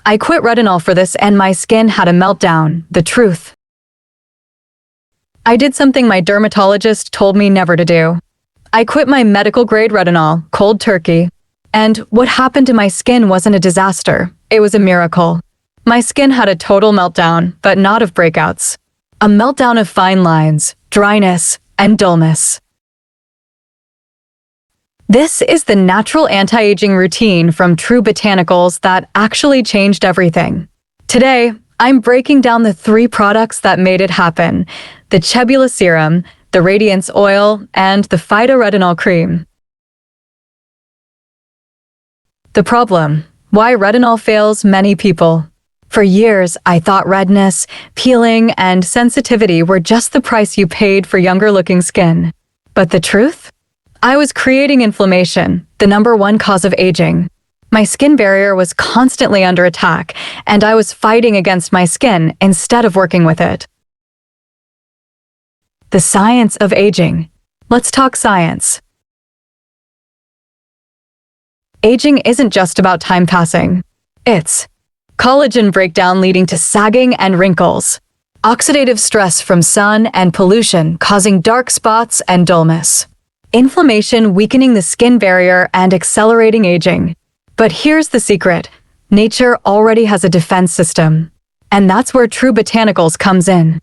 I quit retinol for this and my skin had a meltdown, the truth. I did something my dermatologist told me never to do. I quit my medical-grade retinol, cold turkey. And what happened to my skin wasn't a disaster, it was a miracle. My skin had a total meltdown, but not of breakouts. A meltdown of fine lines, dryness, and dullness. This is the natural anti-aging routine from True Botanicals that actually changed everything. Today, I'm breaking down the 3 products that made it happen: the Chebula Serum, the Radiance Oil, and the Phyto-Retinol Cream. The problem: why retinol fails many people. For years, I thought redness, peeling, and sensitivity were just the price you paid for younger-looking skin. But the truth? I was creating inflammation, the #1 cause of aging. My skin barrier was constantly under attack, and I was fighting against my skin instead of working with it. The science of aging. Let's talk science. Aging isn't just about time passing. It's collagen breakdown leading to sagging and wrinkles, oxidative stress from sun and pollution causing dark spots and dullness, inflammation weakening the skin barrier and accelerating aging. But here's the secret: nature already has a defense system. And that's where True Botanicals comes in.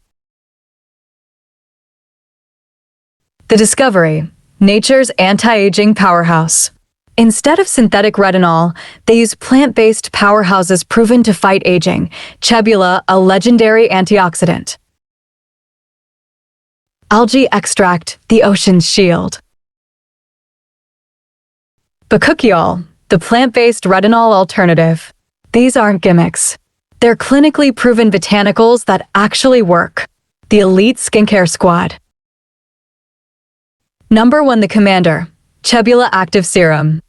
The discovery: nature's anti-aging powerhouse. Instead of synthetic retinol, they use plant-based powerhouses proven to fight aging. Chebula, a legendary antioxidant. Algae extract, the ocean's shield. Bakuchiol, the plant-based retinol alternative. These aren't gimmicks. They're clinically proven botanicals that actually work. The elite skincare squad. #1, the commander, Chebula Active Serum.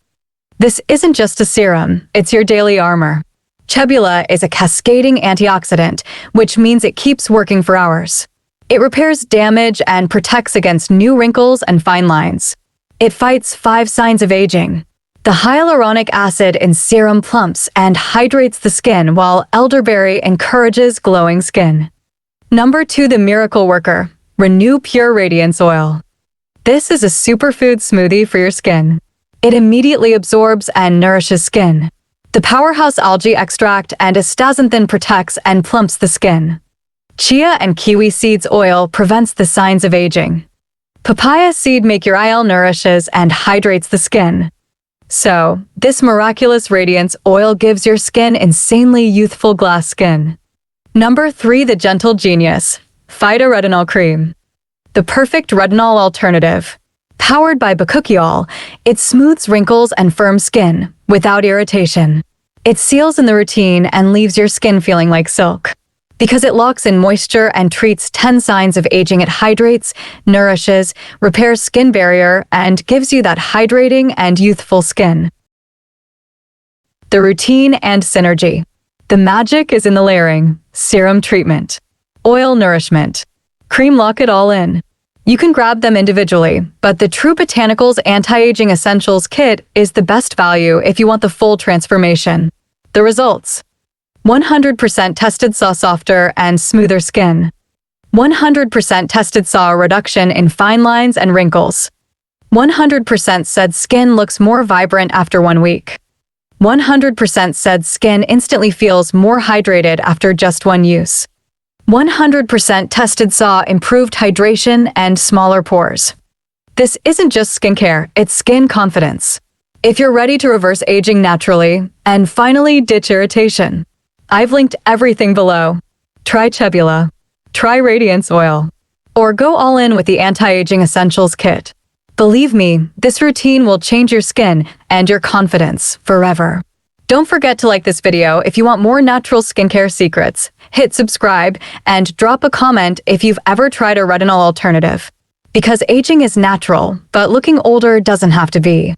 This isn't just a serum, it's your daily armor. Chebula is a cascading antioxidant, which means it keeps working for hours. It repairs damage and protects against new wrinkles and fine lines. It fights 5 signs of aging. The hyaluronic acid in serum plumps and hydrates the skin, while elderberry encourages glowing skin. #2, the miracle worker, Renew Pure Radiance Oil. This is a superfood smoothie for your skin. It immediately absorbs and nourishes skin. The powerhouse algae extract and astaxanthin protects and plumps the skin. Chia and kiwi seeds oil prevents the signs of aging. Papaya seed make your IL nourishes and hydrates the skin. So, this miraculous radiance oil gives your skin insanely youthful glass skin. #3, the gentle genius, Phyto-Retinol Cream. The perfect retinol alternative. Powered by Bakuchiol, it smooths wrinkles and firm skin, without irritation. It seals in the routine and leaves your skin feeling like silk. Because it locks in moisture and treats 10 signs of aging, it hydrates, nourishes, repairs skin barrier, and gives you that hydrating and youthful skin. The routine and synergy. The magic is in the layering, serum treatment, oil nourishment, cream lock it all in. You can grab them individually, but the True Botanicals Anti-Aging Essentials Kit is the best value if you want the full transformation. The results: 100% tested saw softer and smoother skin. 100% tested saw a reduction in fine lines and wrinkles. 100% said skin looks more vibrant after 1 week. 100% said skin instantly feels more hydrated after just 1 use. 100% tested saw improved hydration and smaller pores. This isn't just skincare, it's skin confidence. If you're ready to reverse aging naturally and finally ditch irritation, I've linked everything below. Try Chebula, try Radiance Oil, or go all in with the Anti-Aging Essentials Kit. Believe me, this routine will change your skin and your confidence forever. Don't forget to like this video if you want more natural skincare secrets. Hit subscribe and drop a comment if you've ever tried a retinol alternative. Because aging is natural, but looking older doesn't have to be.